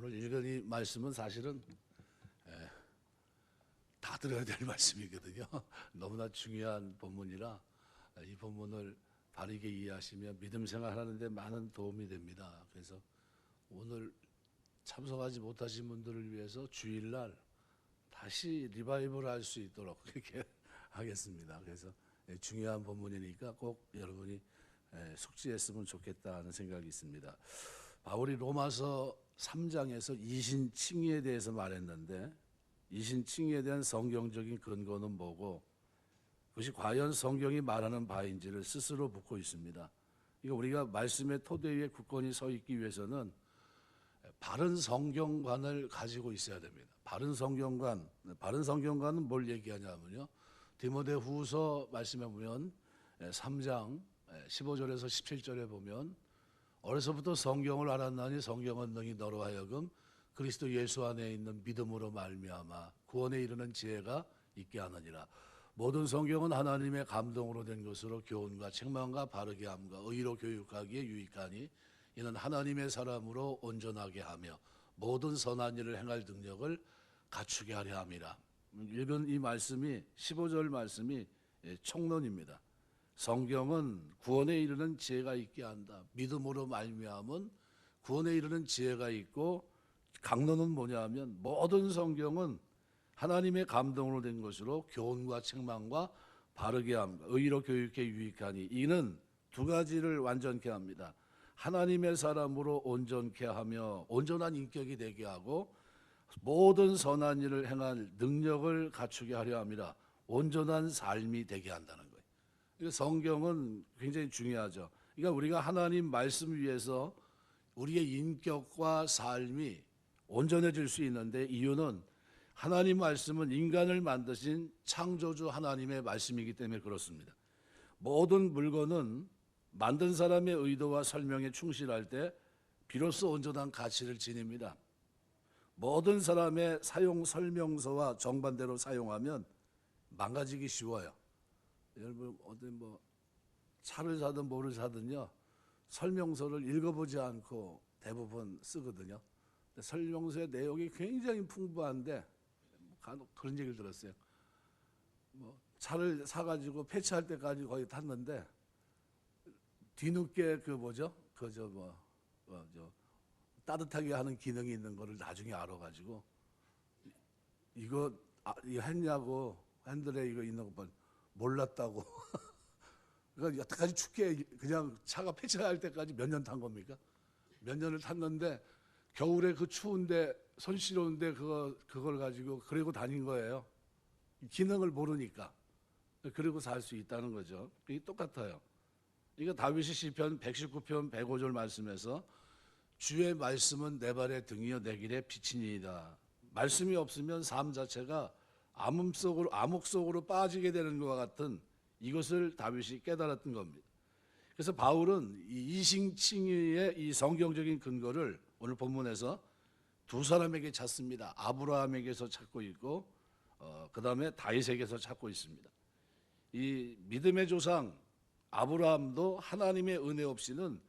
오늘 읽은 이 말씀은 사실은 다 들어야 될 말씀이거든요. 너무나 중요한 본문이라 이 본문을 바르게 이해하시면 믿음 생활하는 데 많은 도움이 됩니다. 그래서 오늘 참석하지 못하신 분들을 위해서 주일날 다시 리바이벌 할 수 있도록 그렇게 하겠습니다. 그래서 중요한 본문이니까 꼭 여러분이 숙지했으면 좋겠다는 생각이 있습니다. 바울이 로마서 3장에서 이신칭의에 대해서 말했는데 이신칭의에 대한 성경적인 근거는 뭐고 그것이 과연 성경이 말하는 바인지를 스스로 묻고 있습니다. 이거 우리가 말씀의 토대 위에 굳건히 서 있기 위해서는 바른 성경관을 가지고 있어야 됩니다. 바른 성경관은 뭘 얘기하냐면요. 디모데후서 말씀에 보면 3장 15절에서 17절에 보면 어려서부터 성경을 알았나니 성경은 능히 너로 하여금 그리스도 예수 안에 있는 믿음으로 말미암아 구원에 이르는 지혜가 있게 하느니라. 모든 성경은 하나님의 감동으로 된 것으로 교훈과 책망과 바르게 함과 의로 교육하기에 유익하니 이는 하나님의 사람으로 온전하게 하며 모든 선한 일을 행할 능력을 갖추게 하려 함이라. 읽은 이 말씀이 15절 말씀이 총론입니다. 성경은 구원에 이르는 지혜가 있게 한다. 믿음으로 말미암은 구원에 이르는 지혜가 있고 강론은 뭐냐 하면 모든 성경은 하나님의 감동으로 된 것으로 교훈과 책망과 바르게 함과 의로 교육에 유익하니 이는 두 가지를 완전케 합니다. 하나님의 사람으로 온전케 하며 온전한 인격이 되게 하고 모든 선한 일을 행할 능력을 갖추게 하려 함이라. 온전한 삶이 되게 한다는 거예요. 그러니까 성경은 굉장히 중요하죠. 그러니까 우리가 하나님 말씀 위에서 우리의 인격과 삶이 온전해질 수 있는데 이유는 하나님 말씀은 인간을 만드신 창조주 하나님의 말씀이기 때문에 그렇습니다. 모든 물건은 만든 사람의 의도와 설명에 충실할 때 비로소 온전한 가치를 지닙니다. 모든 사람의 사용 설명서와 정반대로 사용하면 망가지기 쉬워요. 여러분 어디 차를 사든 뭐를 사든요 설명서를 읽어보지 않고 대부분 쓰거든요. 설명서의 내용이 굉장히 풍부한데 간혹 그런 얘기를 들었어요. 차를 사가지고 폐차할 때까지 거의 탔는데 뒤늦게 따뜻하게 하는 기능이 있는 거를 나중에 알아가지고 이거 했냐고 핸들에 이거 있는 거 봐. 몰랐다고. 그러니까 여태까지 춥게 그냥 차가 폐차할 때까지 몇 년 탄 겁니까? 몇 년을 탔는데 겨울에 그 추운데 손 시려운데 그걸 가지고 그러고 다닌 거예요. 기능을 모르니까. 그리고 살 수 있다는 거죠. 이게 똑같아요. 이거 다윗이 시편 119편 105절 말씀에서 주의 말씀은 내 발의 등이요 내 길의 빛이니이다. 말씀이 없으면 삶 자체가 암흑 속으로 빠지게 되는 것과 같은 이것을 다윗이 깨달았던 겁니다. 그래서 바울은 이 이신칭의의 이 성경적인 근거를 오늘 본문에서 두 사람에게 찾습니다. 아브라함에게서 찾고 있고 그 다음에 다윗에게서 찾고 있습니다. 이 믿음의 조상 아브라함도 하나님의 은혜 없이는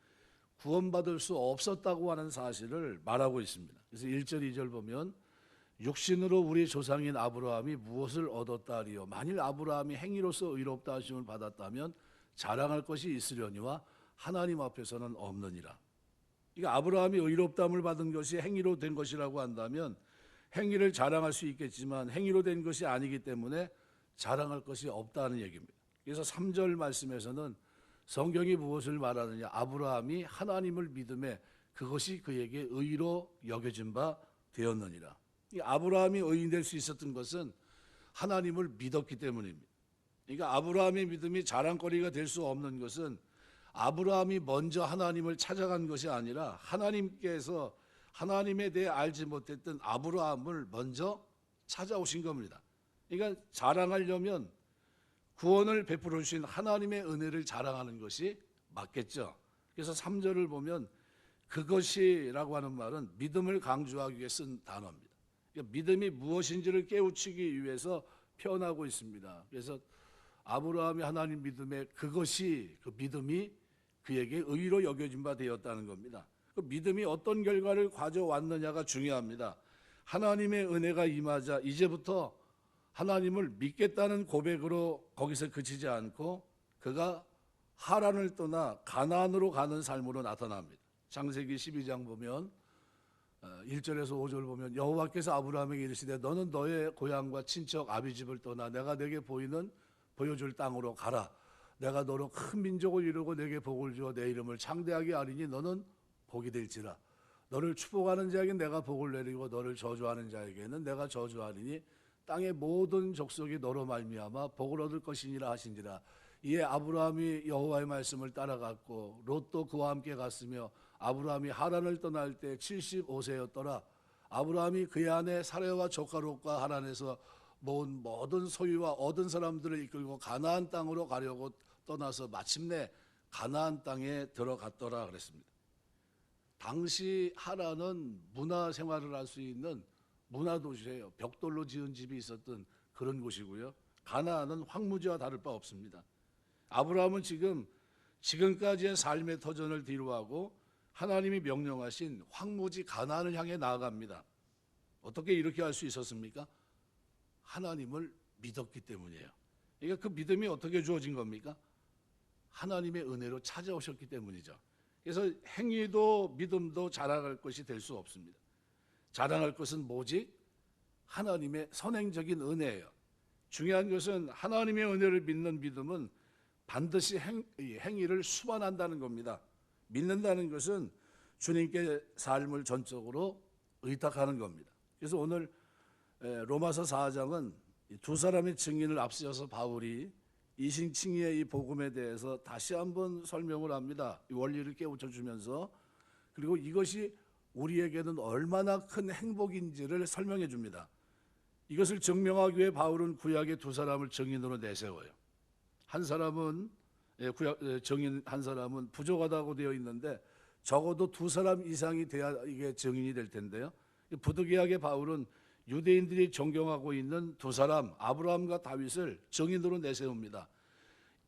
구원받을 수 없었다고 하는 사실을 말하고 있습니다. 그래서 1절 2절 보면 육신으로 우리 조상인 아브라함이 무엇을 얻었다 하리요. 만일 아브라함이 행위로서 의롭다 하심을 받았다면 자랑할 것이 있으려니와 하나님 앞에서는 없느니라. 그러니까 아브라함이 의롭다함을 받은 것이 행위로 된 것이라고 한다면 행위를 자랑할 수 있겠지만 행위로 된 것이 아니기 때문에 자랑할 것이 없다는 얘기입니다. 그래서 3절 말씀에서는 성경이 무엇을 말하느냐. 아브라함이 하나님을 믿음에 그것이 그에게 의로 여겨진 바 되었느니라. 이 아브라함이 의인 될 수 있었던 것은 하나님을 믿었기 때문입니다. 그러니까 아브라함의 믿음이 자랑거리가 될 수 없는 것은 아브라함이 먼저 하나님을 찾아간 것이 아니라 하나님께서 하나님에 대해 알지 못했던 아브라함을 먼저 찾아오신 겁니다. 그러니까 자랑하려면 구원을 베풀어 주신 하나님의 은혜를 자랑하는 것이 맞겠죠. 그래서 3절을 보면 그것이라고 하는 말은 믿음을 강조하기 위해 쓴 단어입니다. 그러니까 믿음이 무엇인지를 깨우치기 위해서 표현하고 있습니다. 그래서 아브라함이 하나님 믿음에 그 믿음이 그에게 의로 여겨진 바 되었다는 겁니다. 그 믿음이 어떤 결과를 가져왔느냐가 중요합니다. 하나님의 은혜가 임하자 이제부터 하나님을 믿겠다는 고백으로 거기서 그치지 않고 그가 하란을 떠나 가나안으로 가는 삶으로 나타납니다. 창세기 12장 보면 1절에서 5절 보면 여호와께서 아브라함에게 이르시되 너는 너의 고향과 친척 아비집을 떠나 내가 내게 보여줄 땅으로 가라. 내가 너로 큰 민족을 이루고 내게 복을 주어 내 이름을 창대하게 하리니 너는 복이 될지라. 너를 축복하는 자에게 내가 복을 내리고 너를 저주하는 자에게는 내가 저주하리니 땅의 모든 족속이 너로 말미암아 복을 얻을 것이니라 하신지라. 이에 아브라함이 여호와의 말씀을 따라갔고 롯도 그와 함께 갔으며 아브라함이 하란을 떠날 때 75세였더라. 아브라함이 그의 아내 사레와 조카 롯과 하란에서 모은 모든 소유와 얻은 사람들을 이끌고 가나안 땅으로 가려고 떠나서 마침내 가나안 땅에 들어갔더라 그랬습니다. 당시 하란은 문화 생활을 할 수 있는 문화도시예요. 벽돌로 지은 집이 있었던 그런 곳이고요. 가나안은 황무지와 다를 바 없습니다. 아브라함은 지금까지의 삶의 터전을 뒤로하고 하나님이 명령하신 황무지 가나안을 향해 나아갑니다. 어떻게 이렇게 할 수 있었습니까? 하나님을 믿었기 때문이에요. 그러니까 그 믿음이 어떻게 주어진 겁니까? 하나님의 은혜로 찾아오셨기 때문이죠. 그래서 행위도 믿음도 자랑할 것이 될 수 없습니다. 자랑할 것은 뭐지? 하나님의 선행적인 은혜예요. 중요한 것은 하나님의 은혜를 믿는 믿음은 반드시 행위를 수반한다는 겁니다. 믿는다는 것은 주님께 삶을 전적으로 의탁하는 겁니다. 그래서 오늘 로마서 4장은 두 사람의 증인을 앞세워서 바울이 이신칭의의 이 복음에 대해서 다시 한번 설명을 합니다. 이 원리를 깨우쳐 주면서 그리고 이것이 우리에게는 얼마나 큰 행복인지를 설명해 줍니다. 이것을 증명하기 위해 바울은 구약의 두 사람을 증인으로 내세워요. 한 사람은 증인 한 사람은 부족하다고 되어 있는데 적어도 두 사람 이상이 돼야 이게 증인이 될 텐데요. 부득이하게 바울은 유대인들이 존경하고 있는 두 사람 아브라함과 다윗을 증인으로 내세웁니다.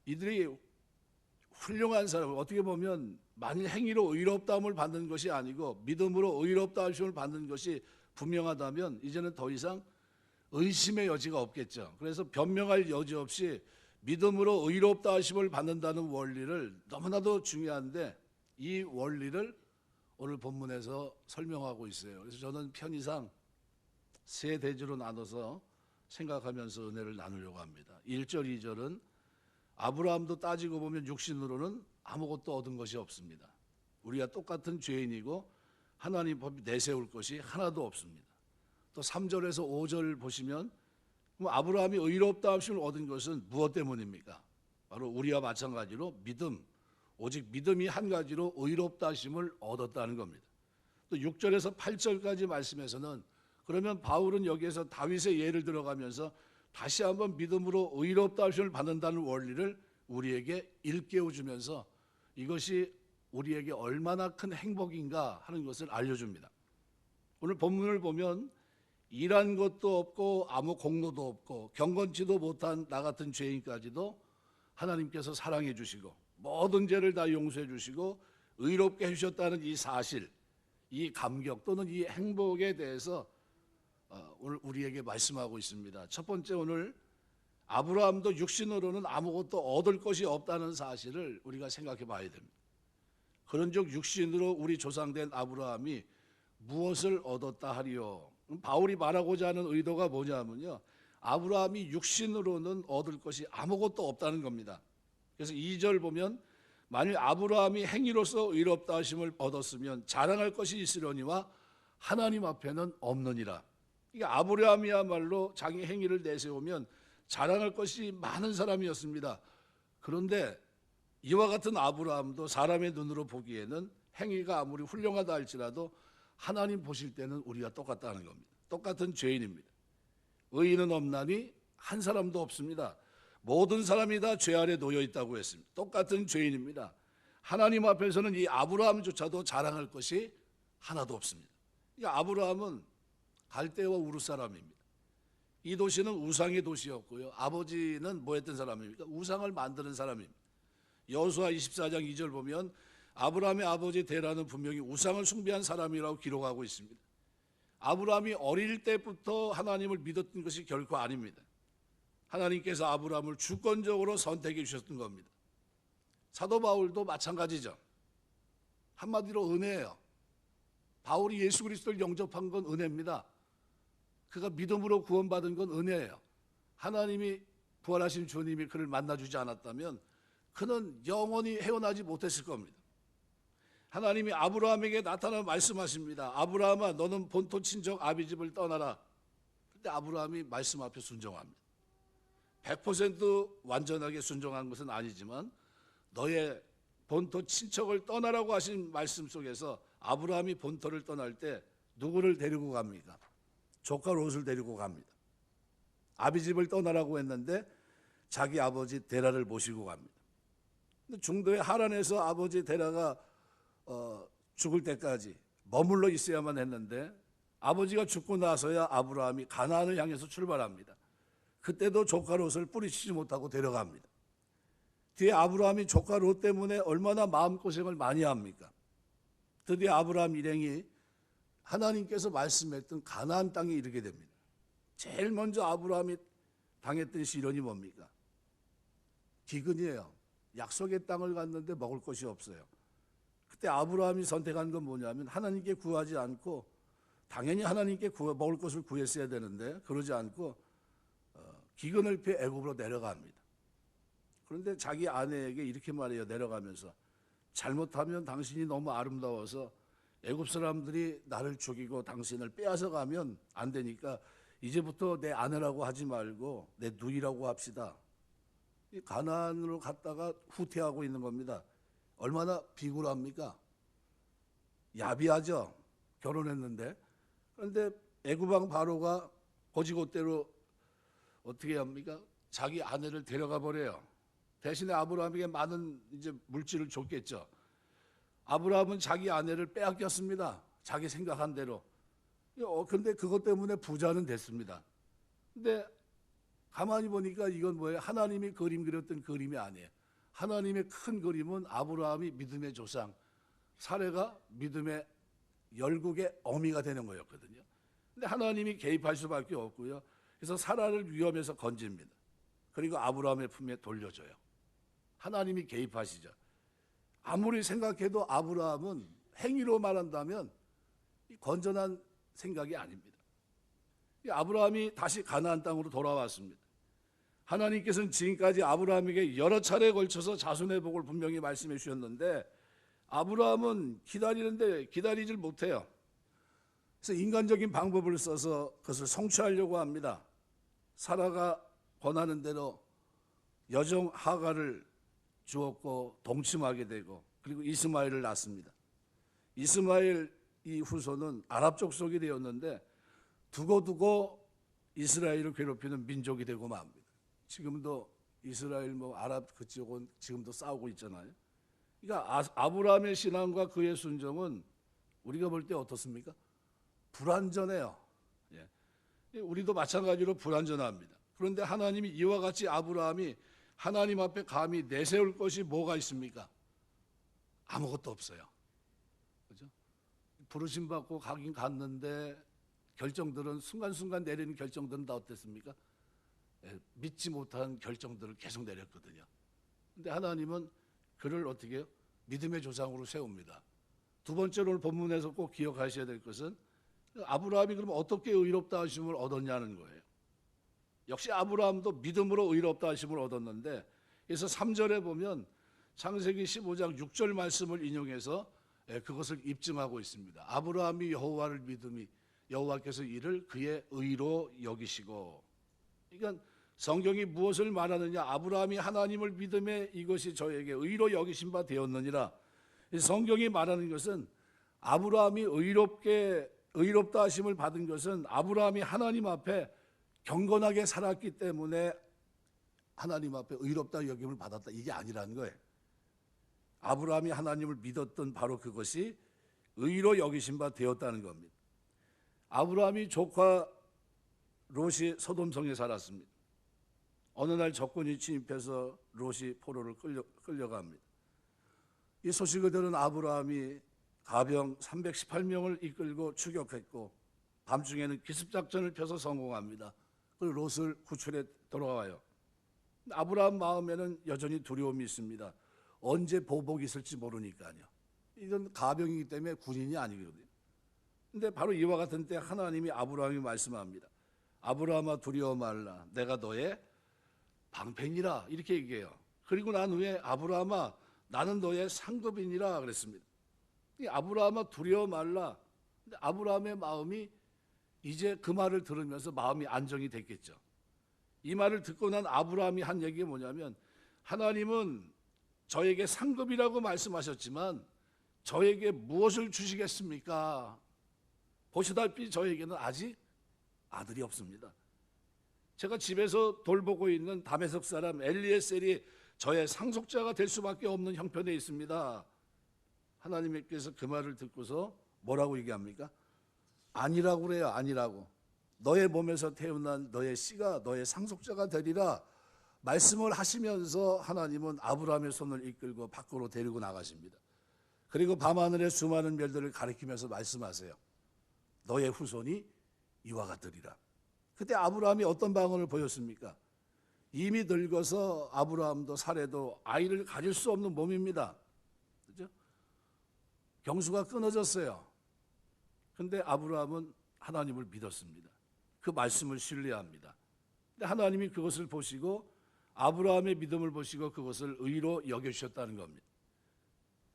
이들이 훌륭한 사람을 어떻게 보면 만일 행위로 의롭다함을 받는 것이 아니고 믿음으로 의롭다 하심을 받는 것이 분명하다면 이제는 더 이상 의심의 여지가 없겠죠. 그래서 변명할 여지 없이 믿음으로 의롭다 하심을 받는다는 원리를 너무나도 중요한데 이 원리를 오늘 본문에서 설명하고 있어요. 그래서 저는 편의상 세 대주로 나눠서 생각하면서 은혜를 나누려고 합니다. 1절, 2절은 아브라함도 따지고 보면 육신으로는 아무것도 얻은 것이 없습니다. 우리가 똑같은 죄인이고 하나님 법이 내세울 것이 하나도 없습니다. 또 3절에서 5절 보시면 아브라함이 의롭다 하심을 얻은 것은 무엇 때문입니까? 바로 우리와 마찬가지로 믿음, 오직 믿음이 한 가지로 의롭다 하심을 얻었다는 겁니다. 또 6절에서 8절까지 말씀에서는 그러면 바울은 여기에서 다윗의 예를 들어가면서 다시 한번 믿음으로 의롭다 하심을 받는다는 원리를 우리에게 일깨워 주면서 이것이 우리에게 얼마나 큰 행복인가 하는 것을 알려줍니다. 오늘 본문을 보면 일한 것도 없고 아무 공로도 없고 경건치도 못한 나 같은 죄인까지도 하나님께서 사랑해 주시고 모든 죄를 다 용서해 주시고 의롭게 해주셨다는 이 사실, 이 감격 또는 이 행복에 대해서 오늘 우리에게 말씀하고 있습니다. 첫 번째, 오늘 아브라함도 육신으로는 아무것도 얻을 것이 없다는 사실을 우리가 생각해 봐야 됩니다. 그런즉 육신으로 우리 조상된 아브라함이 무엇을 얻었다 하리요? 바울이 말하고자 하는 의도가 뭐냐면요, 아브라함이 육신으로는 얻을 것이 아무것도 없다는 겁니다. 그래서 2절 보면 만일 아브라함이 행위로서 의롭다 하심을 얻었으면 자랑할 것이 있으려니와 하나님 앞에는 없느니라. 그러니까 아브라함이야말로 자기 행위를 내세우면 자랑할 것이 많은 사람이었습니다. 그런데 이와 같은 아브라함도 사람의 눈으로 보기에는 행위가 아무리 훌륭하다 할지라도 하나님 보실 때는 우리가 똑같다는 겁니다. 똑같은 죄인입니다. 의인은 없나니 한 사람도 없습니다. 모든 사람이 다 죄 아래 놓여 있다고 했습니다. 똑같은 죄인입니다. 하나님 앞에서는 이 아브라함조차도 자랑할 것이 하나도 없습니다. 그러니까 아브라함은 갈대와 우르 사람입니다. 이 도시는 우상의 도시였고요. 아버지는 뭐 했던 사람입니까? 우상을 만드는 사람입니다. 여호수아 24장 2절 보면 아브라함의 아버지 데라는 분명히 우상을 숭배한 사람이라고 기록하고 있습니다. 아브라함이 어릴 때부터 하나님을 믿었던 것이 결코 아닙니다. 하나님께서 아브라함을 주권적으로 선택해 주셨던 겁니다. 사도 바울도 마찬가지죠. 한마디로 은혜예요. 바울이 예수 그리스도를 영접한 건 은혜입니다. 그가 믿음으로 구원받은 건 은혜예요. 하나님이 부활하신 주님이 그를 만나주지 않았다면 그는 영원히 헤어나지 못했을 겁니다. 하나님이 아브라함에게 나타나 말씀하십니다. 아브라함아, 너는 본토 친정 아비 집을 떠나라. 그런데 아브라함이 말씀 앞에 순종합니다. 100% 완전하게 순종한 것은 아니지만 너의 본토 친척을 떠나라고 하신 말씀 속에서 아브라함이 본토를 떠날 때 누구를 데리고 갑니까? 조카 롯을 데리고 갑니다. 아비 집을 떠나라고 했는데 자기 아버지 데라를 모시고 갑니다. 중도의 하란에서 아버지 데라가 죽을 때까지 머물러 있어야만 했는데 아버지가 죽고 나서야 아브라함이 가나안을 향해서 출발합니다. 그때도 조카 롯을 뿌리치지 못하고 데려갑니다. 뒤에 아브라함이 조카 롯 때문에 얼마나 마음고생을 많이 합니까? 드디어 아브라함 일행이 하나님께서 말씀했던 가나안 땅에 이르게 됩니다. 제일 먼저 아브라함이 당했던 시련이 뭡니까? 기근이에요. 약속의 땅을 갔는데 먹을 것이 없어요. 그때 아브라함이 선택한 건 뭐냐면 하나님께 구하지 않고, 당연히 하나님께 먹을 것을 구했어야 되는데 그러지 않고 기근을 피해 애굽으로 내려갑니다. 그런데 자기 아내에게 이렇게 말해요. 내려가면서 잘못하면 당신이 너무 아름다워서 애굽 사람들이 나를 죽이고 당신을 빼앗아 가면 안 되니까 이제부터 내 아내라고 하지 말고 내 누이라고 합시다. 이 가나안으로 갔다가 후퇴하고 있는 겁니다. 얼마나 비굴합니까? 야비하죠. 결혼했는데. 그런데 애굽 왕 바로가 거지것대로 어떻게 합니까? 자기 아내를 데려가 버려요. 대신에 아브라함에게 많은 이제 물질을 줬겠죠. 아브라함은 자기 아내를 빼앗겼습니다. 자기 생각한 대로. 근데 그것 때문에 부자는 됐습니다. 근데 가만히 보니까 이건 뭐예요? 하나님이 그림 그렸던 그림이 아니에요. 하나님의 큰 그림은 아브라함이 믿음의 조상, 사레가 믿음의 열국의 어미가 되는 거였거든요. 근데 하나님이 개입할 수밖에 없고요. 그래서 사라를 위험에서 건집니다. 그리고 아브라함의 품에 돌려줘요. 하나님이 개입하시죠. 아무리 생각해도 아브라함은 행위로 말한다면 건전한 생각이 아닙니다. 아브라함이 다시 가나안 땅으로 돌아왔습니다. 하나님께서는 지금까지 아브라함에게 여러 차례에 걸쳐서 자손의 복을 분명히 말씀해 주셨는데 아브라함은 기다리는데 기다리질 못해요. 그래서 인간적인 방법을 써서 그것을 성취하려고 합니다. 사라가 권하는 대로 여종 하가를 주었고 동침하게 되고 그리고 이스마엘을 낳습니다. 이스마엘 이 후손은 아랍 족속이 되었는데 두고두고 이스라엘을 괴롭히는 민족이 되고 맙니다. 지금도 이스라엘 아랍 그쪽은 지금도 싸우고 있잖아요. 그러니까 아브라함의 신앙과 그의 순종은 우리가 볼 때 어떻습니까? 불완전해요. 예. 우리도 마찬가지로 불완전합니다. 그런데 하나님이 이와 같이 아브라함이 하나님 앞에 감히 내세울 것이 뭐가 있습니까? 아무것도 없어요. 그죠? 부르심 받고 가긴 갔는데 결정들은 순간순간 내리는 결정들은 다 어땠습니까? 믿지 못한 결정들을 계속 내렸거든요. 근데 하나님은 그를 어떻게 해요? 믿음의 조상으로 세웁니다. 두 번째로 오늘 본문에서 꼭 기억하셔야 될 것은 아브라함이 그럼 어떻게 의롭다 하심을 얻었냐는 거예요. 역시 아브라함도 믿음으로 의롭다 하심을 얻었는데, 그래서 3절에 보면 창세기 15장 6절 말씀을 인용해서 그것을 입증하고 있습니다. 아브라함이 여호와를 믿음이 여호와께서 이를 그의 의로 여기시고. 그러니까 성경이 무엇을 말하느냐? 아브라함이 하나님을 믿음에 이것이 저에게 의로 여기신 바 되었느니라. 성경이 말하는 것은 아브라함이 의롭다 하심을 받은 것은 아브라함이 하나님 앞에 경건하게 살았기 때문에 하나님 앞에 의롭다 여김을 받았다, 이게 아니라는 거예요. 아브라함이 하나님을 믿었던 바로 그것이 의로 여기신 바 되었다는 겁니다. 아브라함이 조카 롯이 소돔성에 살았습니다. 어느 날 적군이 침입해서 롯이 포로를 끌려갑니다. 이 소식을 들은 아브라함이 가병 318명을 이끌고 추격했고 밤중에는 기습작전을 펴서 성공합니다. 그리고 롯을 구출해 돌아와요. 아브라함 마음에는 여전히 두려움이 있습니다. 언제 보복이 있을지 모르니까요. 이건 가병이기 때문에 군인이 아니거든요. 근데 바로 이와 같은 때 하나님이 아브라함이 말씀합니다. 아브라함아 두려워 말라. 내가 너의 방편이라 이렇게 얘기해요. 그리고 난 후에 아브라함아 나는 너의 상급이니라 그랬습니다. 이 아브라함아 두려워 말라. 근데 아브라함의 마음이 이제 그 말을 들으면서 마음이 안정이 됐겠죠. 이 말을 듣고 난 아브라함이 한 얘기가 뭐냐면 하나님은 저에게 상급이라고 말씀하셨지만 저에게 무엇을 주시겠습니까? 보시다시피 저에게는 아직 아들이 없습니다. 제가 집에서 돌보고 있는 다메섹 사람 엘리에셀이 저의 상속자가 될 수밖에 없는 형편에 있습니다. 하나님께서 그 말을 듣고서 뭐라고 얘기합니까? 아니라고 그래요. 아니라고. 너의 몸에서 태어난 너의 씨가 너의 상속자가 되리라 말씀을 하시면서 하나님은 아브라함의 손을 이끌고 밖으로 데리고 나가십니다. 그리고 밤하늘의 수많은 별들을 가리키면서 말씀하세요. 너의 후손이 이와 같으리라. 그때 아브라함이 어떤 방언을 보였습니까? 이미 늙어서 아브라함도 사례도 아이를 가질 수 없는 몸입니다. 그렇죠? 경수가 끊어졌어요. 근데 아브라함은 하나님을 믿었습니다. 그 말씀을 신뢰합니다. 근데 하나님이 그것을 보시고 아브라함의 믿음을 보시고 그것을 의로 여겨주셨다는 겁니다.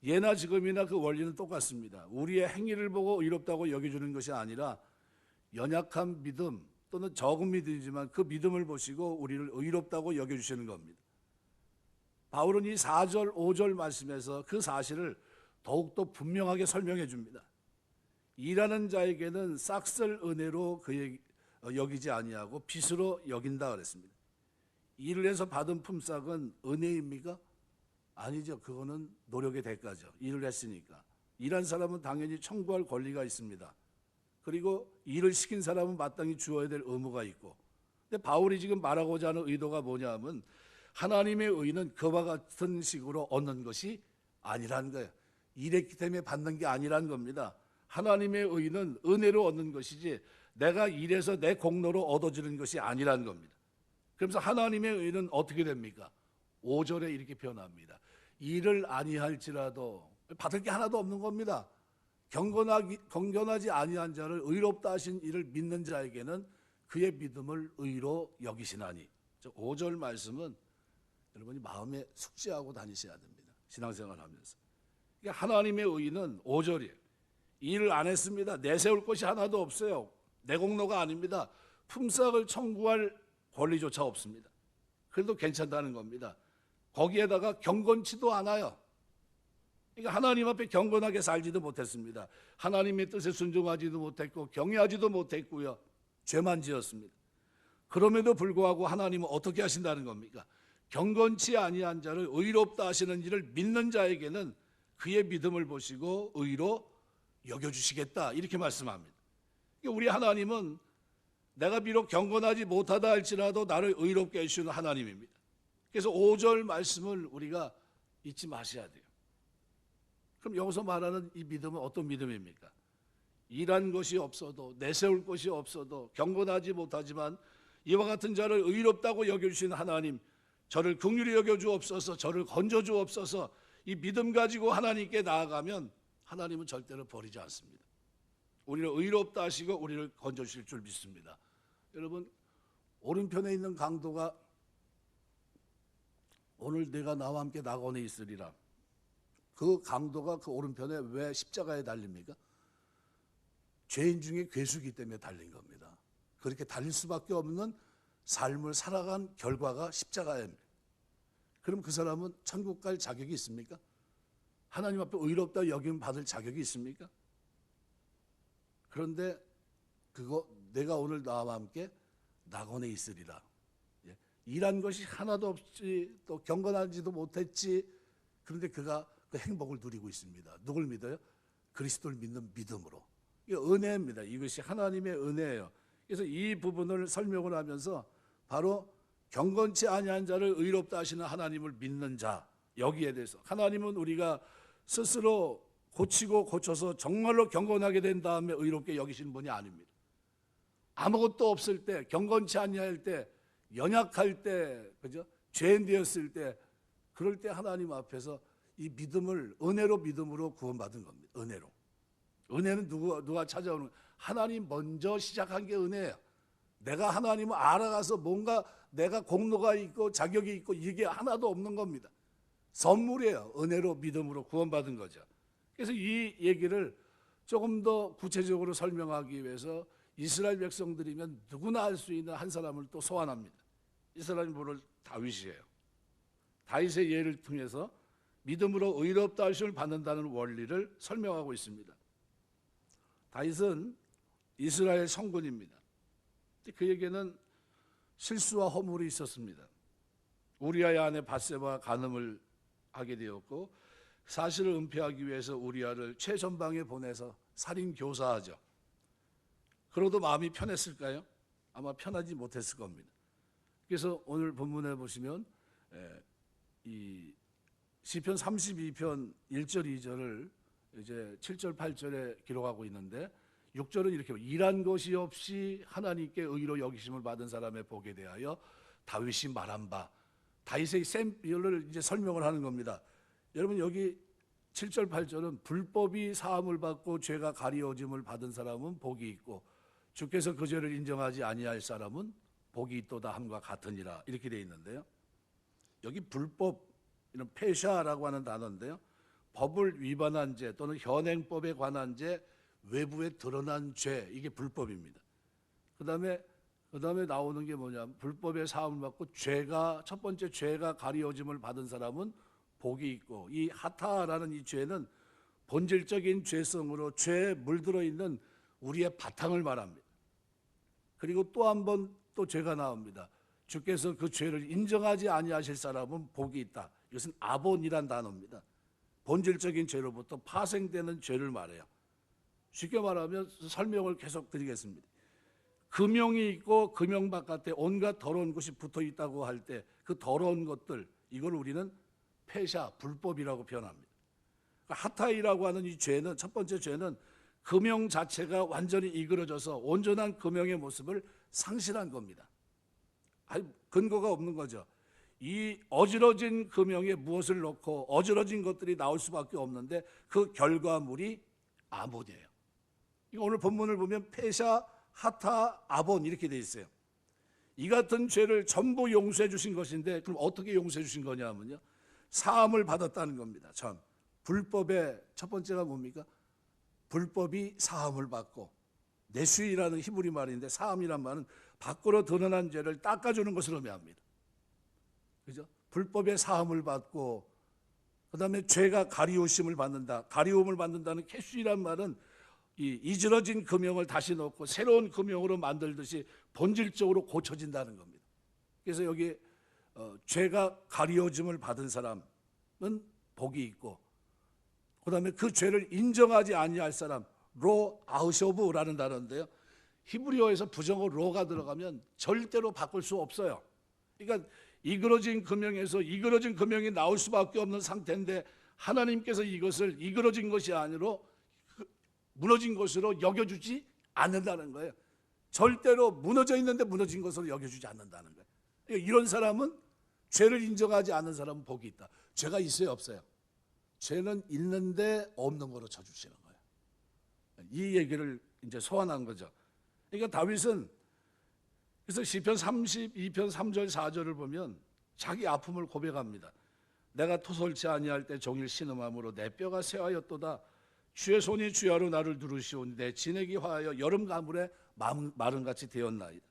예나 지금이나 그 원리는 똑같습니다. 우리의 행위를 보고 의롭다고 여겨주는 것이 아니라 연약한 믿음 또는 적은 믿음이지만 그 믿음을 보시고 우리를 의롭다고 여겨주시는 겁니다. 바울은 이 4절, 5절 말씀에서 그 사실을 더욱더 분명하게 설명해 줍니다. 일하는 자에게는 싹쓸 은혜로 여기지 아니하고 빚으로 여긴다 그랬습니다. 일을 해서 받은 품삯은 은혜입니까? 아니죠. 그거는 노력의 대가죠. 일을 했으니까. 일한 사람은 당연히 청구할 권리가 있습니다. 그리고 일을 시킨 사람은 마땅히 주어야 될 의무가 있고. 근데 바울이 지금 말하고자 하는 의도가 뭐냐면 하나님의 의는 그와 같은 식으로 얻는 것이 아니라는 거예요. 일했기 때문에 받는 게 아니라는 겁니다. 하나님의 의는 은혜로 얻는 것이지 내가 일해서 내 공로로 얻어지는 것이 아니라는 겁니다. 그러면서 하나님의 의는 어떻게 됩니까? 5절에 이렇게 표현합니다. 일을 아니할지라도 받을 게 하나도 없는 겁니다. 경건하지 아니한 자를 의롭다 하신 이를 믿는 자에게는 그의 믿음을 의로 여기시나니. 5절 말씀은 여러분이 마음에 숙지하고 다니셔야 됩니다. 신앙생활 하면서. 그러니까 하나님의 의는 5절이에요. 일을 안 했습니다. 내세울 것이 하나도 없어요. 내 공로가 아닙니다. 품삯을 청구할 권리조차 없습니다. 그래도 괜찮다는 겁니다. 거기에다가 경건치도 않아요. 그러니까 하나님 앞에 경건하게 살지도 못했습니다. 하나님의 뜻에 순종하지도 못했고 경외하지도 못했고요. 죄만 지었습니다. 그럼에도 불구하고 하나님은 어떻게 하신다는 겁니까? 경건치 아니한 자를 의롭다 하시는 이를 믿는 자에게는 그의 믿음을 보시고 의로 여겨주시겠다 이렇게 말씀합니다. 그러니까 우리 하나님은 내가 비록 경건하지 못하다 할지라도 나를 의롭게 해주시는 하나님입니다. 그래서 5절 말씀을 우리가 잊지 마셔야 돼요. 그럼 여기서 말하는 이 믿음은 어떤 믿음입니까? 일한 것이 없어도 내세울 것이 없어도 경건하지 못하지만 이와 같은 자를 의롭다고 여겨주시는 하나님, 저를 긍휼히 여겨주옵소서, 저를 건져주옵소서. 이 믿음 가지고 하나님께 나아가면 하나님은 절대로 버리지 않습니다. 우리를 의롭다 하시고 우리를 건져주실 줄 믿습니다. 여러분, 오른편에 있는 강도가 오늘 내가 나와 함께 낙원에 있으리라. 그 강도가 그 오른편에 왜 십자가에 달립니까? 죄인 중에 괴수기 때문에 달린 겁니다. 그렇게 달릴 수밖에 없는 삶을 살아간 결과가 십자가입니다. 그럼 그 사람은 천국 갈 자격이 있습니까? 하나님 앞에 의롭다 여김 받을 자격이 있습니까? 그런데 그거 내가 오늘 나와 함께 낙원에 있으리라. 일한 것이 하나도 없지 또 경건하지도 못했지. 그런데 그가 그 행복을 누리고 있습니다. 누굴 믿어요? 그리스도를 믿는 믿음으로. 이게 은혜입니다. 이것이 하나님의 은혜예요. 그래서 이 부분을 설명을 하면서 바로 경건치 아니한 자를 의롭다 하시는 하나님을 믿는 자, 여기에 대해서 하나님은 우리가 스스로 고치고 고쳐서 정말로 경건하게 된 다음에 의롭게 여기시는 분이 아닙니다. 아무것도 없을 때, 경건치 아니할 때, 연약할 때, 그죠? 죄인 되었을 때, 그럴 때 하나님 앞에서 이 믿음을 은혜로 믿음으로 구원받은 겁니다. 은혜로. 은혜는 누가 찾아오는 거예요? 하나님 먼저 시작한 게 은혜예요. 내가 하나님을 알아가서 뭔가 내가 공로가 있고 자격이 있고 이게 하나도 없는 겁니다. 선물이에요. 은혜로 믿음으로 구원받은 거죠. 그래서 이 얘기를 조금 더 구체적으로 설명하기 위해서 이스라엘 백성들이면 누구나 알 수 있는 한 사람을 또 소환합니다. 이 사람이 바로 다윗이에요. 다윗의 예를 통해서 믿음으로 의롭다 하심을 받는다는 원리를 설명하고 있습니다. 다윗은 이스라엘 성군입니다. 그에게는 실수와 허물이 있었습니다. 우리아의 아내 밧세바와 간음을 하게 되었고 사실을 은폐하기 위해서 우리아를 최전방에 보내서 살인 교사하죠. 그러도 마음이 편했을까요? 아마 편하지 못했을 겁니다. 그래서 오늘 본문에 보시면 이 시편 32편 1절 2절을 이제 7절 8절에 기록하고 있는데 6절은 이렇게 일한 것이 없이 하나님께 의로 여기심을 받은 사람의 복에 대하여 다윗이 말한 바, 다윗의 샘플을 이제 설명을 하는 겁니다. 여러분 여기 7절 8절은 불법이 사함을 받고 죄가 가리워짐을 받은 사람은 복이 있고 주께서 그 죄를 인정하지 아니할 사람은 복이 있도다 함과 같으니라 이렇게 되어 있는데요. 여기 불법, 이런 폐샤라고 하는 단어인데요. 법을 위반한 죄 또는 현행법에 관한 죄, 외부에 드러난 죄, 이게 불법입니다. 그 다음에 나오는 게 뭐냐면 불법의 사함을 받고 첫 번째 죄가 가리워짐을 받은 사람은 복이 있고, 이 하타라는 이 죄는 본질적인 죄성으로 죄에 물들어 있는 우리의 바탕을 말합니다. 그리고 또 한 번 또 죄가 나옵니다. 주께서 그 죄를 인정하지 아니하실 사람은 복이 있다. 이것은 아본이란 단어입니다. 본질적인 죄로부터 파생되는 죄를 말해요. 쉽게 말하면 설명을 계속 드리겠습니다. 금용이 있고 금용 바깥에 온갖 더러운 것이 붙어 있다고 할 때 그 더러운 것들, 이걸 우리는 폐샤, 불법이라고 표현합니다. 하타이라고 하는 이 죄는, 첫 번째 죄는 금용 자체가 완전히 이그러져서 온전한 금용의 모습을 상실한 겁니다. 근거가 없는 거죠. 이 어지러진 금용에 무엇을 넣고 어지러진 것들이 나올 수밖에 없는데 그 결과물이 아본이에요. 오늘 본문을 보면 폐샤, 하타, 아본 이렇게 돼 있어요. 이 같은 죄를 전부 용서해 주신 것인데 그럼 어떻게 용서해 주신 거냐면요, 사함을 받았다는 겁니다. 불법의 첫 번째가 뭡니까? 불법이 사함을 받고, 내슈이라는 히브리 말인데 사함이란 말은 밖으로 드러난 죄를 닦아주는 것을 의미합니다. 그죠? 불법의 사함을 받고, 그 다음에 죄가 가리우심을 받는다. 가리움을 받는다는 캐슈이란 말은 이 이지러진 금형을 다시 넣고 새로운 금형으로 만들듯이 본질적으로 고쳐진다는 겁니다. 그래서 여기 죄가 가리워짐을 받은 사람은 복이 있고, 그 다음에 그 죄를 인정하지 아니할 사람, 로 아우쇼브라는 단어인데요, 히브리어에서 부정어 로가 들어가면 절대로 바꿀 수 없어요. 그러니까 이그러진 금형에서 이그러진 금형이 나올 수밖에 없는 상태인데 하나님께서 이것을 이그러진 것이 아니라 무너진 것으로 여겨주지 않는다는 거예요. 절대로 무너져 있는데 무너진 것으로 여겨주지 않는다는 거예요. 그러니까 이런 사람은, 죄를 인정하지 않는 사람은 복이 있다. 죄가 있어요, 없어요? 죄는 있는데 없는 거로 쳐주시는 거예요. 이 얘기를 이제 소환한 거죠. 그러니까 다윗은 그래서 시편 32편 3절 4절을 보면 자기 아픔을 고백합니다. 내가 토설치 아니할 때 종일 신음함으로 내 뼈가 쇠하였도다. 주의 손이 주야로 나를 누르시오니 내 진액이 화하여 여름 가물에 마름같이 되었나이다.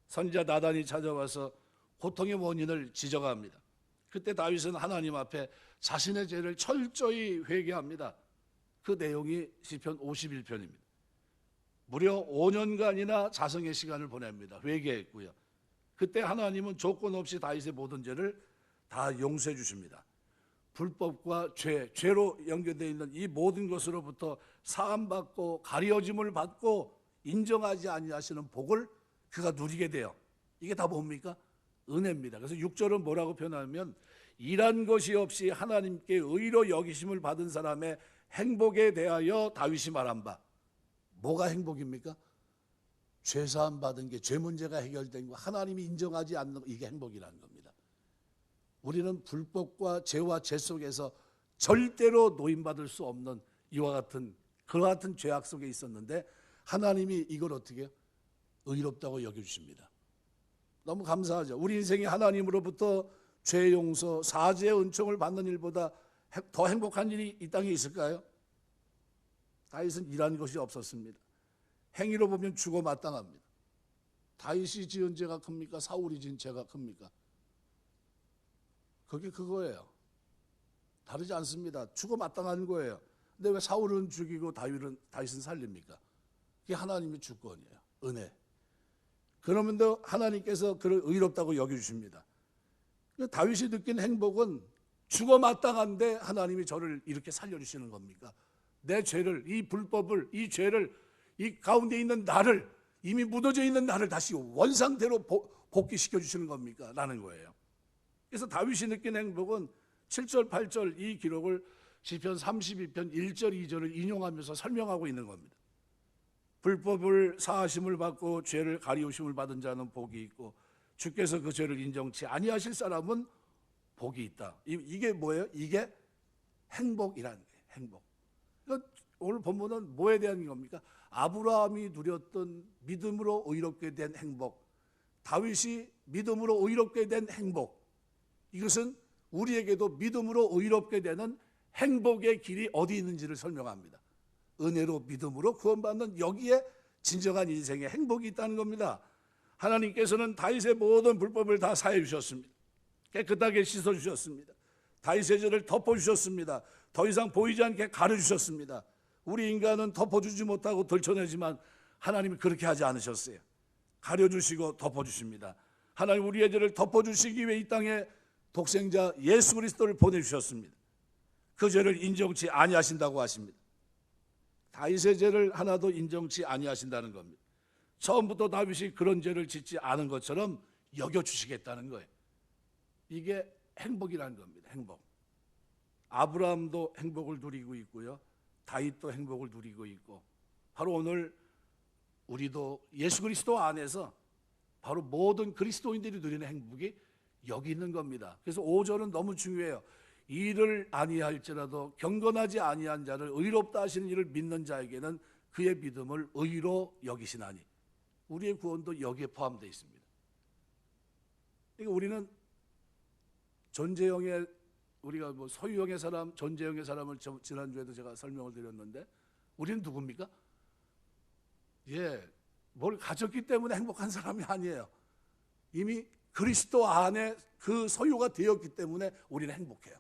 선지자 나단이 찾아와서 고통의 원인을 지적합니다. 그때 다윗은 하나님 앞에 자신의 죄를 철저히 회개합니다. 그 내용이 시편 51편입니다. 무려 5년간이나 자성의 시간을 보냅니다. 회개했고요. 그때 하나님은 조건 없이 다윗의 모든 죄를 다 용서해 주십니다. 불법과 죄로 연결되어 있는 이 모든 것으로부터 사함받고 가려짐을 받고 인정하지 아니하시는 복을 그가 누리게 돼요. 이게 다 뭡니까? 은혜입니다. 그래서 6절은 뭐라고 표현하면 일한 것이 없이 하나님께 의로 여기심을 받은 사람의 행복에 대하여 다윗이 말한 바. 뭐가 행복입니까? 죄사함 받은 게, 죄 문제가 해결된 거, 하나님이 인정하지 않는 거, 이게 행복이라는 겁니다. 우리는 불법과 죄와 죄 속에서 절대로 노임받을 수 없는 이와 같은 그와 같은 죄악 속에 있었는데 하나님이 이걸 어떻게 해요? 의롭다고 여겨주십니다. 너무 감사하죠. 우리 인생이 하나님으로부터 죄 용서, 사죄의 은총을 받는 일보다 더 행복한 일이 이 땅에 있을까요? 다윗은 일한 것이 없었습니다. 행위로 보면 죽어 마땅합니다. 다윗이 지은 죄가 큽니까? 사울이 지은 죄가 큽니까? 그게 그거예요. 다르지 않습니다. 죽어 마땅한 거예요. 근데 왜 사울은 죽이고 다윗은 살립니까? 그게 하나님의 주권이에요. 은혜. 그러면도 하나님께서 그를 의롭다고 여겨주십니다. 다윗이 느낀 행복은 죽어 마땅한데 하나님이 저를 이렇게 살려주시는 겁니까? 내 죄를, 이 불법을, 이 죄를, 이 가운데 있는 나를, 이미 묻어져 있는 나를 다시 원상태로 복귀시켜 주시는 겁니까? 라는 거예요. 그래서 다윗이 느낀 행복은 7절, 8절 이 기록을 시편 32편 1절, 2절을 인용하면서 설명하고 있는 겁니다. 불법을 사하심을 받고 죄를 가리우심을 받은 자는 복이 있고 주께서 그 죄를 인정치 아니하실 사람은 복이 있다. 이게 뭐예요? 이게 행복이라는 거예요. 행복. 그러니까 오늘 본문은 뭐에 대한 겁니까? 아브라함이 누렸던 믿음으로 의롭게 된 행복, 다윗이 믿음으로 의롭게 된 행복, 이것은 우리에게도 믿음으로 의롭게 되는 행복의 길이 어디 있는지를 설명합니다. 은혜로 믿음으로 구원받는 여기에 진정한 인생의 행복이 있다는 겁니다. 하나님께서는 다윗의 모든 불법을 다 사해 주셨습니다. 깨끗하게 씻어 주셨습니다. 다윗의 죄를 덮어 주셨습니다. 더 이상 보이지 않게 가려 주셨습니다. 우리 인간은 덮어주지 못하고 들춰내지만 하나님이 그렇게 하지 않으셨어요. 가려주시고 덮어주십니다. 하나님 우리의 죄를 덮어주시기 위해 이 땅에 독생자 예수 그리스도를 보내주셨습니다. 그 죄를 인정치 아니하신다고 하십니다. 다윗의 죄를 하나도 인정치 아니하신다는 겁니다. 처음부터 다윗이 그런 죄를 짓지 않은 것처럼 여겨주시겠다는 거예요. 이게 행복이라는 겁니다. 행복. 아브라함도 행복을 누리고 있고요, 다윗도 행복을 누리고 있고, 바로 오늘 우리도 예수 그리스도 안에서 바로 모든 그리스도인들이 누리는 행복이 여기 있는 겁니다. 그래서 5절은 너무 중요해요. 이를 아니할지라도 경건하지 아니한 자를 의롭다 하시는 이를 믿는 자에게는 그의 믿음을 의로 여기시나니. 우리의 구원도 여기에 포함되어 있습니다. 그러니까 우리는 존재형의, 우리가 뭐 소유형의 사람, 존재형의 사람을 지난주에도 제가 설명을 드렸는데 우리는 누굽니까? 뭘 가졌기 때문에 행복한 사람이 아니에요. 이미 그리스도 안에 그 소유가 되었기 때문에 우리는 행복해요.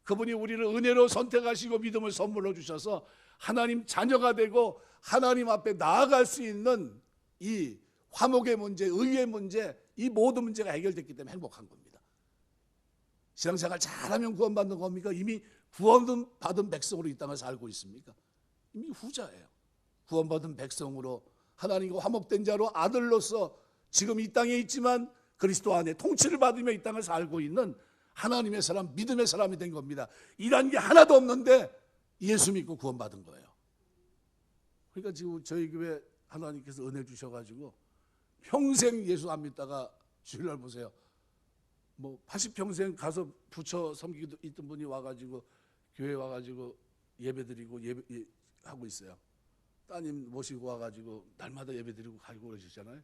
그분이 우리를 은혜로 선택하시고 믿음을 선물로 주셔서 하나님 자녀가 되고 하나님 앞에 나아갈 수 있는 이 화목의 문제, 의의 문제, 이 모든 문제가 해결됐기 때문에 행복한 겁니다. 신앙생활 잘하면 구원받는 겁니까? 이미 구원받은 백성으로 이 땅을 살고 있습니까? 이미 후자예요. 구원받은 백성으로 하나님과 화목된 자로 아들로서 지금 이 땅에 있지만 그리스도 안에 통치를 받으며 이 땅을 살고 있는 하나님의 사람, 믿음의 사람이 된 겁니다. 일한 게 하나도 없는데 예수 믿고 구원받은 거예요. 그러니까 지금 저희 교회 하나님께서 은혜 주셔가지고 평생 예수 안 믿다가 주일날 보세요. 뭐 80평생 가서 부처 섬기고 있던 분이 와가지고 교회 와가지고 예배드리고 하고 있어요. 따님 모시고 와가지고 날마다 예배드리고 가고 그러시잖아요.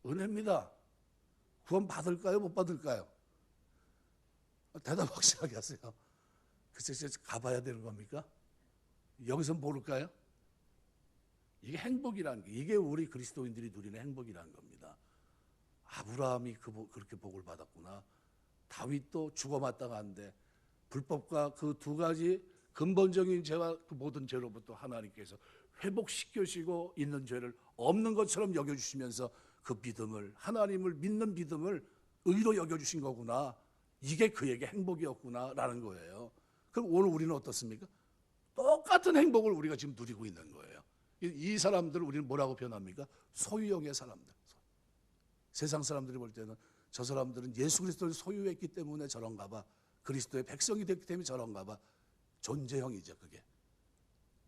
은혜입니다. 구원 받을까요? 못 받을까요? 대답 확실하게 하세요. 글쎄 가봐야 되는 겁니까? 여기서 모를까요? 이게 행복이라는 게, 이게 우리 그리스도인들이 누리는 행복이라는 겁니다. 아브라함이 그렇게 복을 받았구나. 다윗도 죽어 마땅한데 불법과 그 두 가지 근본적인 죄와 그 모든 죄로부터 하나님께서 회복시키시고 있는 죄를 없는 것처럼 여겨주시면서 그 믿음을, 하나님을 믿는 믿음을 의로 여겨주신 거구나. 이게 그에게 행복이었구나 라는 거예요. 그럼 오늘 우리는 어떻습니까? 똑같은 행복을 우리가 지금 누리고 있는 거예요. 이 사람들을 우리는 뭐라고 표현합니까? 소유형의 사람들. 세상 사람들이 볼 때는 저 사람들은 예수 그리스도를 소유했기 때문에 저런가 봐. 그리스도의 백성이 됐기 때문에 저런가 봐. 존재형이죠, 그게.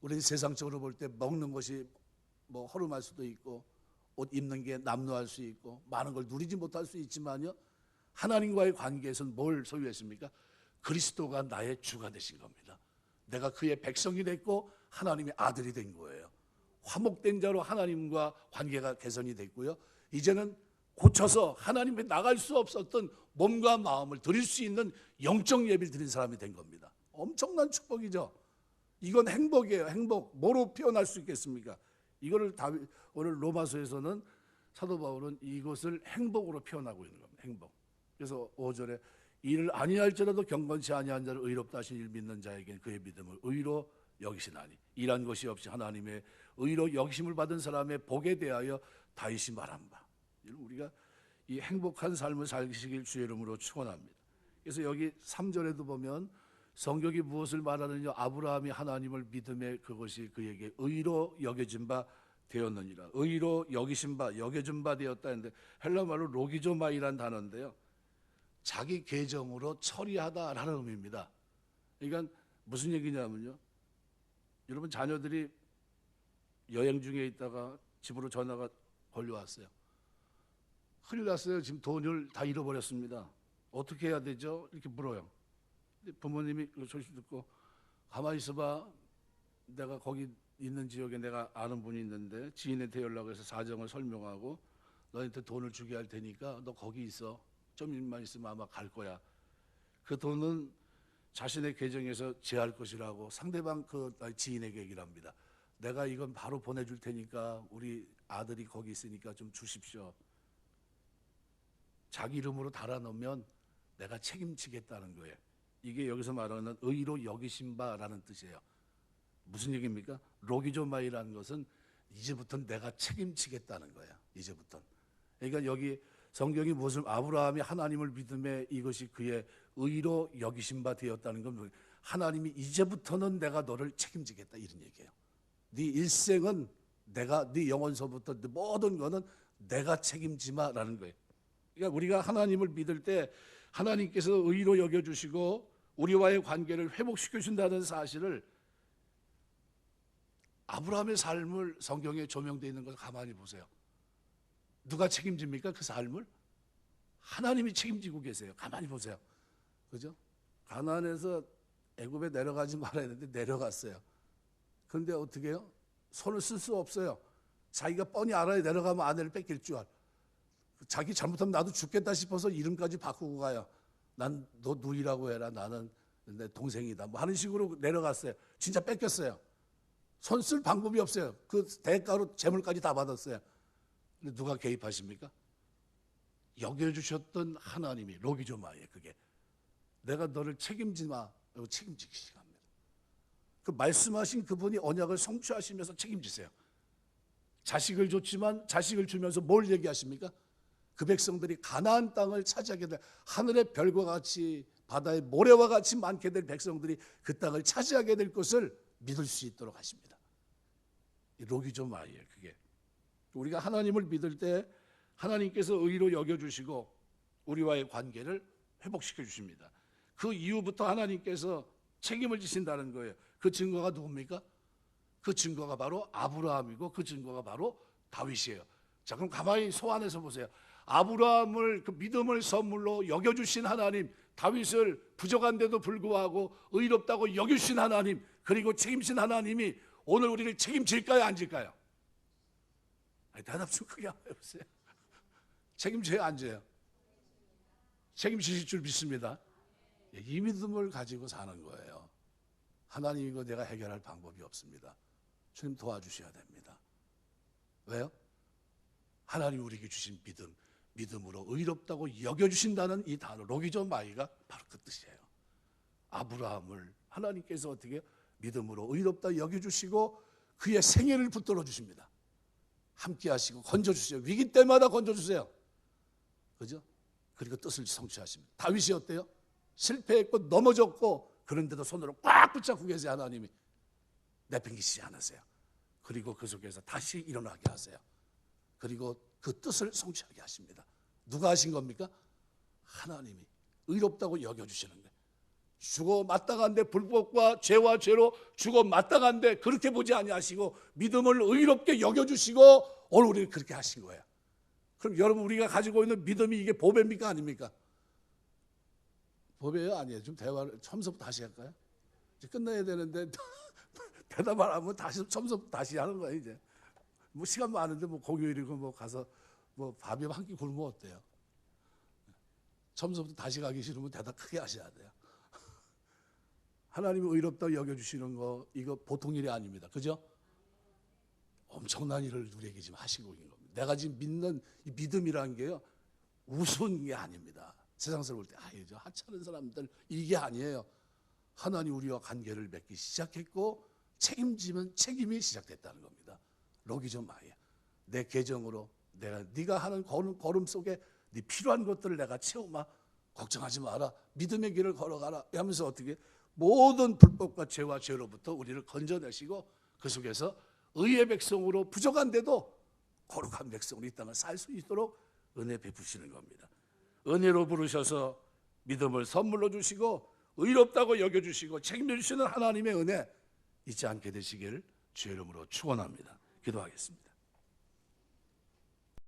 우리 세상적으로 볼 때 먹는 것이 뭐 허름할 수도 있고 옷 입는 게 남루할 수 있고 많은 걸 누리지 못할 수 있지만요, 하나님과의 관계에서는 뭘 소유했습니까? 그리스도가 나의 주가 되신 겁니다. 내가 그의 백성이 됐고 하나님의 아들이 된 거예요. 화목된 자로 하나님과 관계가 개선이 됐고요, 이제는 고쳐서 하나님께 나갈 수 없었던 몸과 마음을 드릴 수 있는 영적 예비를 드린 사람이 된 겁니다. 엄청난 축복이죠. 이건 행복이에요. 행복. 뭐로 표현할 수 있겠습니까? 이거를 오늘 로마서에서는 사도 바울은 이것을 행복으로 표현하고 있는 겁니다. 행복. 그래서 5절에 이를 아니할지라도 경건치 아니한 자를 의롭다 하신 일 믿는 자에게 그의 믿음을 의로 여기시나니 일한 것이 없이 하나님의 의로 여기심을 받은 사람의 복에 대하여 다윗이 말한 바. 우리가 이 행복한 삶을 살기시길 주의 이름으로 축원합니다. 그래서 여기 3절에도 보면 성경이 무엇을 말하느냐, 아브라함이 하나님을 믿음에 그것이 그에게 의로 여겨진 바 되었느니라. 의로 여기신 바, 여겨진 바 되었다 했는데 헬라말로 로기조마이란 단어인데요, 자기 계정으로 처리하다라는 의미입니다. 그러니까 무슨 얘기냐면요, 여러분 자녀들이 여행 중에 있다가 집으로 전화가 걸려왔어요. 큰일 났어요. 지금 돈을 다 잃어버렸습니다. 어떻게 해야 되죠? 이렇게 물어요. 근데 부모님이 그 소식 듣고 가만히 있어봐. 내가 거기 있는 지역에 내가 아는 분이 있는데 지인한테 연락해서 사정을 설명하고 너한테 돈을 주게 할 테니까 너 거기 있어. 좀 일만 있으면 아마 갈 거야. 그 돈은 자신의 계정에서 제할 것이라고 상대방 그 지인에게 얘기를 합니다. 내가 이건 바로 보내줄 테니까 우리 아들이 거기 있으니까 좀 주십시오. 자기 이름으로 달아놓으면 내가 책임지겠다는 거예요. 이게 여기서 말하는 의로 여기신 바라는 뜻이에요. 무슨 얘기입니까? 로기조마이라는 것은 이제부터는 내가 책임지겠다는 거야. 이제부터. 그러니까 여기 성경이 무슨 아브라함이 하나님을 믿음에 이것이 그의 의로 여기신 바 되었다는 건 하나님이 이제부터는 내가 너를 책임지겠다 이런 얘기예요. 네 일생은 내가, 네 영원서부터 네 모든 거는 내가 책임지마라는 거예요. 그러니까 우리가 하나님을 믿을 때 하나님께서 의로 여겨주시고 우리와의 관계를 회복시켜 준다는 사실을, 아브라함의 삶을 성경에 조명되어 있는 것을 가만히 보세요. 누가 책임집니까? 그 삶을 하나님이 책임지고 계세요. 가만히 보세요. 그죠? 가나안에서 애굽에 내려가지 말아야 되는데 내려갔어요. 그런데 어떻게 해요? 손을 쓸 수 없어요. 자기가 뻔히 알아야 내려가면 아내를 뺏길 줄 알아. 자기 잘못하면 나도 죽겠다 싶어서 이름까지 바꾸고 가요. 난 너 누이라고 해라. 나는 내 동생이다. 뭐 하는 식으로 내려갔어요. 진짜 뺏겼어요. 손 쓸 방법이 없어요. 그 대가로 재물까지 다 받았어요. 근데 누가 개입하십니까? 여겨주셨던 하나님이, 로기조마예요. 그게 내가 너를 책임지마. 책임지기 시작합니다. 그 말씀하신 그분이 언약을 성취하시면서 책임지세요. 자식을 줬지만 자식을 주면서 뭘 얘기하십니까? 그 백성들이 가나안 땅을 차지하게 될, 하늘의 별과 같이 바다의 모래와 같이 많게 될 백성들이 그 땅을 차지하게 될 것을 믿을 수 있도록 하십니다. 로기조마예요. 그게 우리가 하나님을 믿을 때 하나님께서 의로 여겨주시고 우리와의 관계를 회복시켜 주십니다. 그 이후부터 하나님께서 책임을 지신다는 거예요. 그 증거가 누굽니까? 그 증거가 바로 아브라함이고 그 증거가 바로 다윗이에요. 자, 그럼 가만히 소환해서 보세요. 아브라함을 그 믿음을 선물로 여겨주신 하나님, 다윗을 부족한데도 불구하고 의롭다고 여겨주신 하나님, 그리고 책임진 하나님이 오늘 우리를 책임질까요, 안 질까요? 아니, 대답 좀 크게 한번 해보세요. 책임져요, 안 져요? 책임지실 줄 믿습니다. 이 믿음을 가지고 사는 거예요. 하나님 이거 내가 해결할 방법이 없습니다. 주님 도와주셔야 됩니다. 왜요? 하나님 우리에게 주신 믿음, 믿음으로 의롭다고 여겨주신다는 이 단어, 로기조마이가 바로 그 뜻이에요. 아브라함을 하나님께서 어떻게 믿음으로 의롭다 여겨주시고 그의 생애를 붙들어 주십니다. 함께 하시고 건져주세요. 위기 때마다 건져주세요. 그죠? 그리고 뜻을 성취하십니다. 다윗이 어때요? 실패했고 넘어졌고 그런데도 손으로 꽉 붙잡고 계세요. 하나님이 내팽개치지 않으세요. 그리고 그 속에서 다시 일어나게 하세요. 그리고 그 뜻을 성취하게 하십니다. 누가 하신 겁니까? 하나님이 의롭다고 여겨주시는 거예요. 죽어 마땅한데, 불법과 죄와 죄로 죽어 마땅한데 그렇게 보지 아니하시고 믿음을 의롭게 여겨주시고 오늘 우리를 그렇게 하신 거예요. 그럼 여러분, 우리가 가지고 있는 믿음이 이게 보배입니까 아닙니까? 보배요? 아니에요. 좀 대화를 처음부터 다시 할까요? 이제 끝나야 되는데 대답 안 하면 다시 처음부터 다시 하는 거예요. 이제 뭐 시간 많은데 뭐 공휴일이고 뭐 가서 뭐 밥이 한 끼 굶으면 어때요? 처음부터 다시 가기 싫으면 대답 크게 하셔야 돼요. 하나님이 의롭다고 여겨주시는 거, 이거 보통 일이 아닙니다. 그죠? 엄청난 일을 우리에게 지금 하시고 있는 겁니다. 내가 지금 믿는 이 믿음이라는 게요, 우스운 게 아닙니다. 세상에서 볼 때 저 하찮은 사람들, 이게 아니에요. 하나님 우리와 관계를 맺기 시작했고 책임지면 책임이 시작됐다는 겁니다. 로기전 마이야. 내 계정으로 네가 하는 걸음 속에 네 필요한 것들을 내가 채우마. 걱정하지 마라. 믿음의 길을 걸어가라. 하면서 어떻게 모든 불법과 죄와 죄로부터 우리를 건져내시고 그 속에서 의의 백성으로 부족한데도 거룩한 백성으로 이 땅을 살 수 있도록 은혜 베푸시는 겁니다. 은혜로 부르셔서 믿음을 선물로 주시고 의롭다고 여겨주시고 책임져 주시는 하나님의 은혜 잊지 않게 되시길 주의 이름으로 축원합니다. 기도하겠습니다.